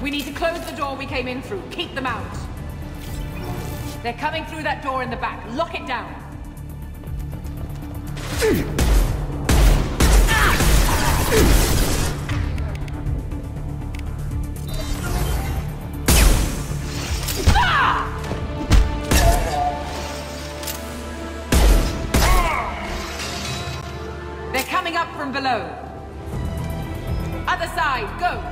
We need to close the door we came in through. Keep them out. They're coming through that door in the back. Lock it down. They're coming up from below. Other side, go!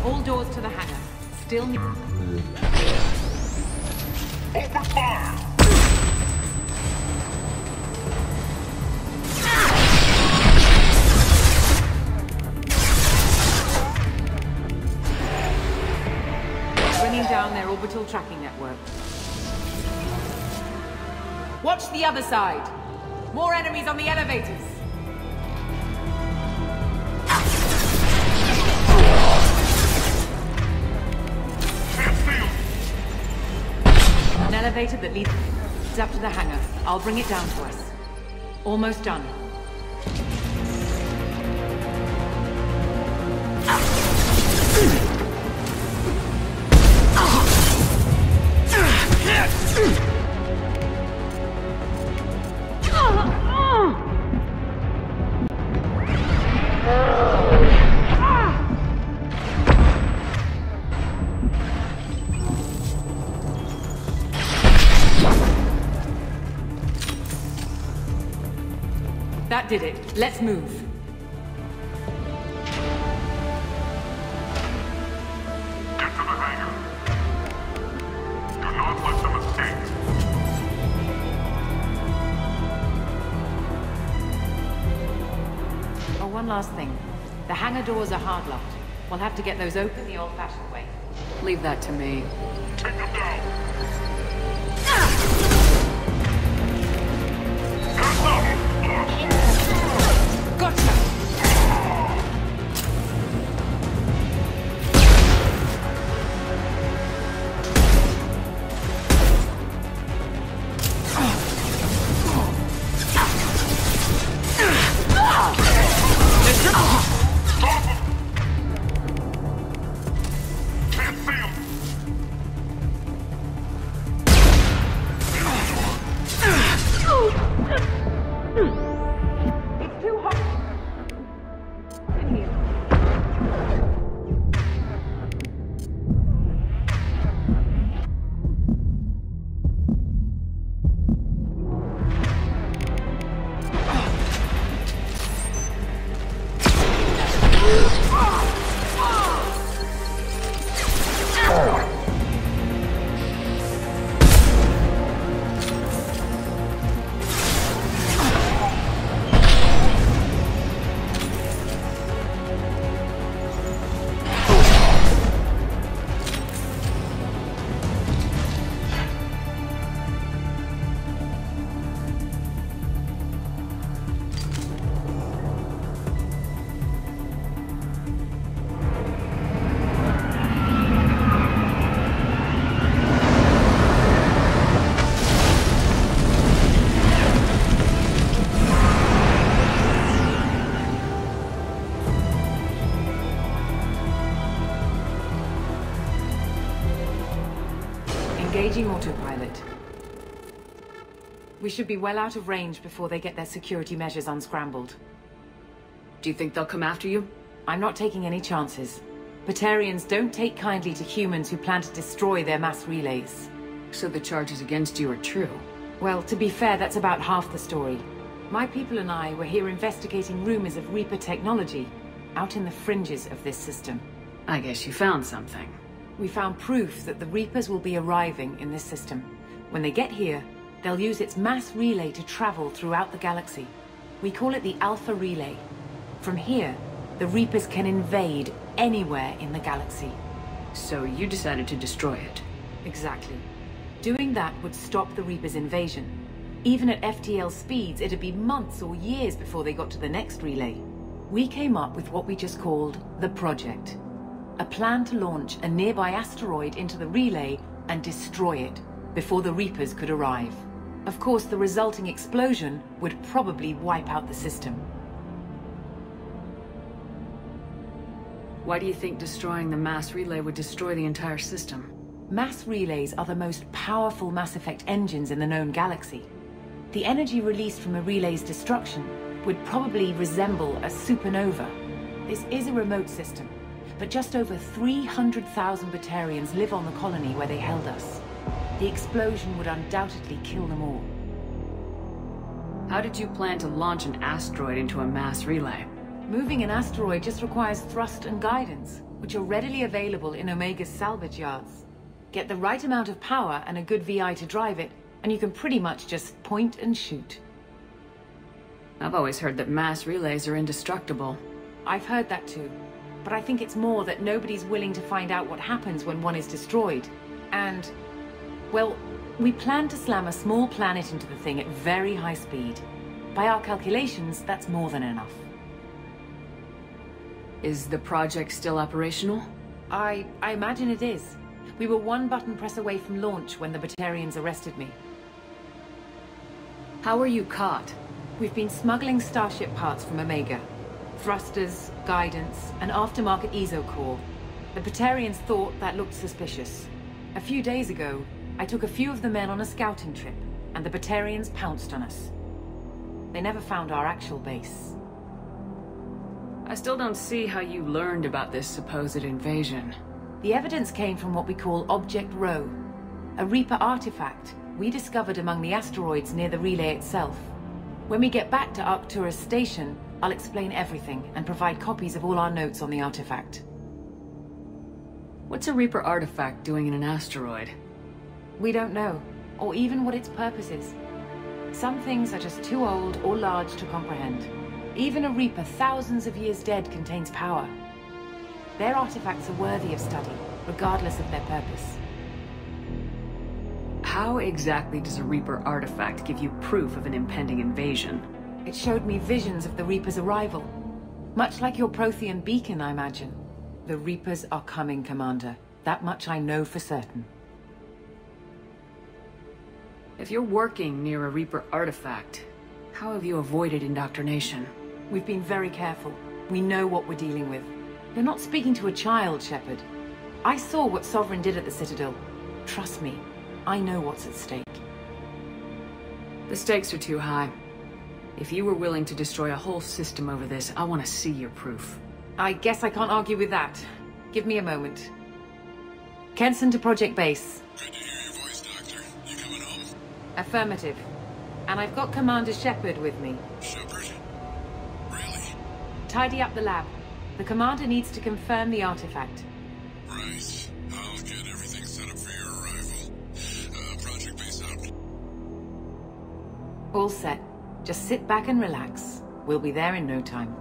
All doors to the hangar. Still need... Open fire! Bringing down their orbital tracking network. Watch the other side. More enemies on the elevators. An elevator that leads up to the hangar. I'll bring it down to us. Almost done. That did it. Let's move. Get to the hangar. Do not let them escape. Oh, one last thing. The hangar doors are hard locked. We'll have to get those open the old-fashioned way. Leave that to me. Take them down. Gotcha! Can't see them. It's too hot. In here. Engaging autopilot. We should be well out of range before they get their security measures unscrambled. Do you think they'll come after you? I'm not taking any chances. Batarians don't take kindly to humans who plan to destroy their mass relays. So the charges against you are true? Well, to be fair, that's about half the story. My people and I were here investigating rumors of Reaper technology, out in the fringes of this system. I guess you found something. We found proof that the Reapers will be arriving in this system. When they get here, they'll use its mass relay to travel throughout the galaxy. We call it the Alpha Relay. From here, the Reapers can invade anywhere in the galaxy. So you decided to destroy it. Exactly. Doing that would stop the Reaper's invasion. Even at FTL speeds, it'd be months or years before they got to the next relay. We came up with what we just called the Project. A plan to launch a nearby asteroid into the relay and destroy it before the Reapers could arrive. Of course, the resulting explosion would probably wipe out the system. Why do you think destroying the mass relay would destroy the entire system? Mass relays are the most powerful Mass Effect engines in the known galaxy. The energy released from a relay's destruction would probably resemble a supernova. This is a remote system, but just over 300,000 Batarians live on the colony where they held us. The explosion would undoubtedly kill them all. How did you plan to launch an asteroid into a mass relay? Moving an asteroid just requires thrust and guidance, which are readily available in Omega's salvage yards. Get the right amount of power and a good VI to drive it, and you can pretty much just point and shoot. I've always heard that mass relays are indestructible. I've heard that too, but I think it's more that nobody's willing to find out what happens when one is destroyed. And, well, we plan to slam a small planet into the thing at very high speed. By our calculations, that's more than enough. Is the project still operational? I imagine it is. We were one button press away from launch when the Batarians arrested me. How were you caught? We've been smuggling Starship parts from Omega. Thrusters, guidance, and aftermarket ESO core. The Batarians thought that looked suspicious. A few days ago, I took a few of the men on a scouting trip, and the Batarians pounced on us. They never found our actual base. I still don't see how you learned about this supposed invasion. The evidence came from what we call Object Rho, a Reaper artifact we discovered among the asteroids near the relay itself. When we get back to Arcturus Station, I'll explain everything and provide copies of all our notes on the artifact. What's a Reaper artifact doing in an asteroid? We don't know, or even what its purpose is. Some things are just too old or large to comprehend. Even a Reaper thousands of years dead contains power. Their artifacts are worthy of study, regardless of their purpose. How exactly does a Reaper artifact give you proof of an impending invasion? It showed me visions of the Reaper's arrival. Much like your Prothean beacon, I imagine. The Reapers are coming, Commander. That much I know for certain. If you're working near a Reaper artifact, how have you avoided indoctrination? We've been very careful. We know what we're dealing with. You're not speaking to a child, Shepard. I saw what Sovereign did at the Citadel. Trust me, I know what's at stake. The stakes are too high. If you were willing to destroy a whole system over this, I want to see your proof. I guess I can't argue with that. Give me a moment. Kenson to Project Base. Good to hear your voice, Doctor. You coming home? Affirmative. And I've got Commander Shepard with me. Shepard? Really? Tidy up the lab. The Commander needs to confirm the artifact. Right. I'll get everything set up for your arrival. Project Base out. All set. Just sit back and relax. We'll be there in no time.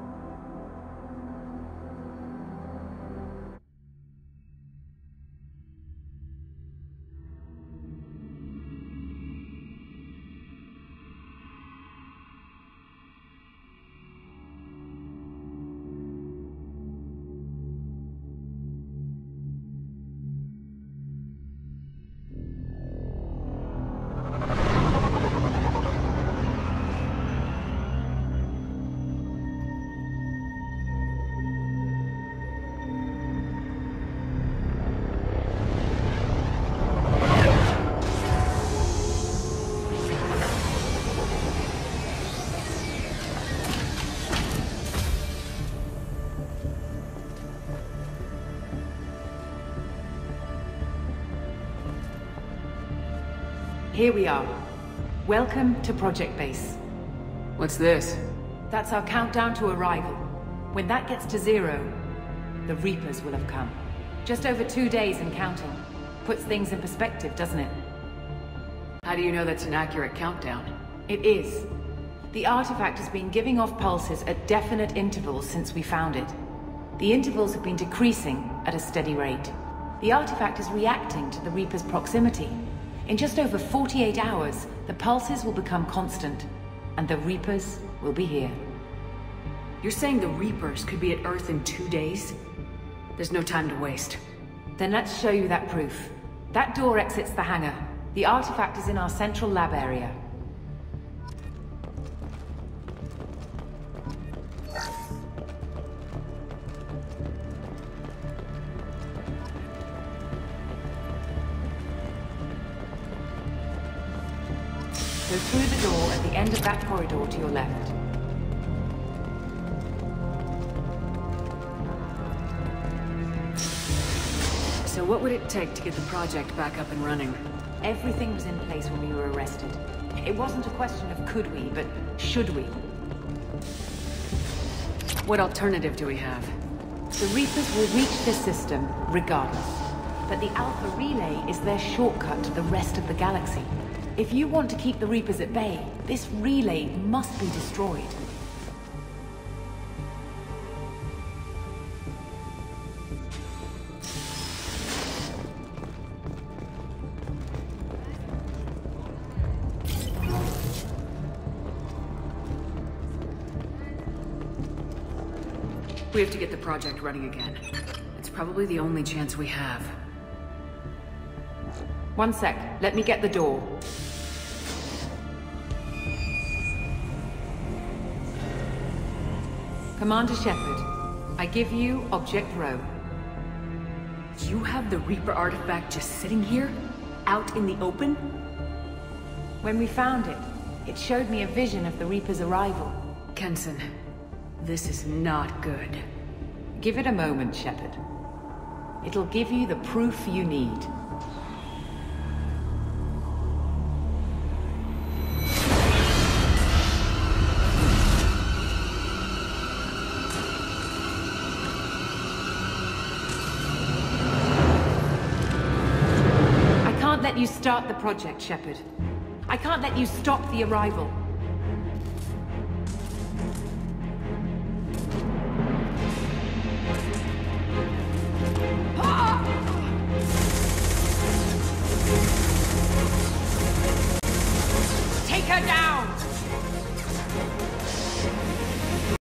Here we are. Welcome to Project Base. What's this? That's our countdown to arrival. When that gets to 0, the Reapers will have come. Just over 2 days and counting. Puts things in perspective, doesn't it? How do you know that's an accurate countdown? It is. The artifact has been giving off pulses at definite intervals since we found it. The intervals have been decreasing at a steady rate. The artifact is reacting to the Reaper's proximity. In just over 48 hours, the pulses will become constant, and the Reapers will be here. You're saying the Reapers could be at Earth in 2 days? There's no time to waste. Then let's show you that proof. That door exits the hangar. The artifact is in our central lab area. Go through the door at the end of that corridor to your left. So what would it take to get the project back up and running? Everything was in place when we were arrested. It wasn't a question of could we, but should we. What alternative do we have? The Reapers will reach this system regardless. But the Alpha Relay is their shortcut to the rest of the galaxy. If you want to keep the Reapers at bay, this relay must be destroyed. We have to get the project running again. It's probably the only chance we have. One sec, let me get the door. Commander Shepard, I give you Object Rho. You have the Reaper artifact just sitting here? Out in the open? When we found it, it showed me a vision of the Reaper's arrival. Kenson, this is not good. Give it a moment, Shepard. It'll give you the proof you need. I can't let you start the project, Shepard. I can't let you stop the arrival. Take her down!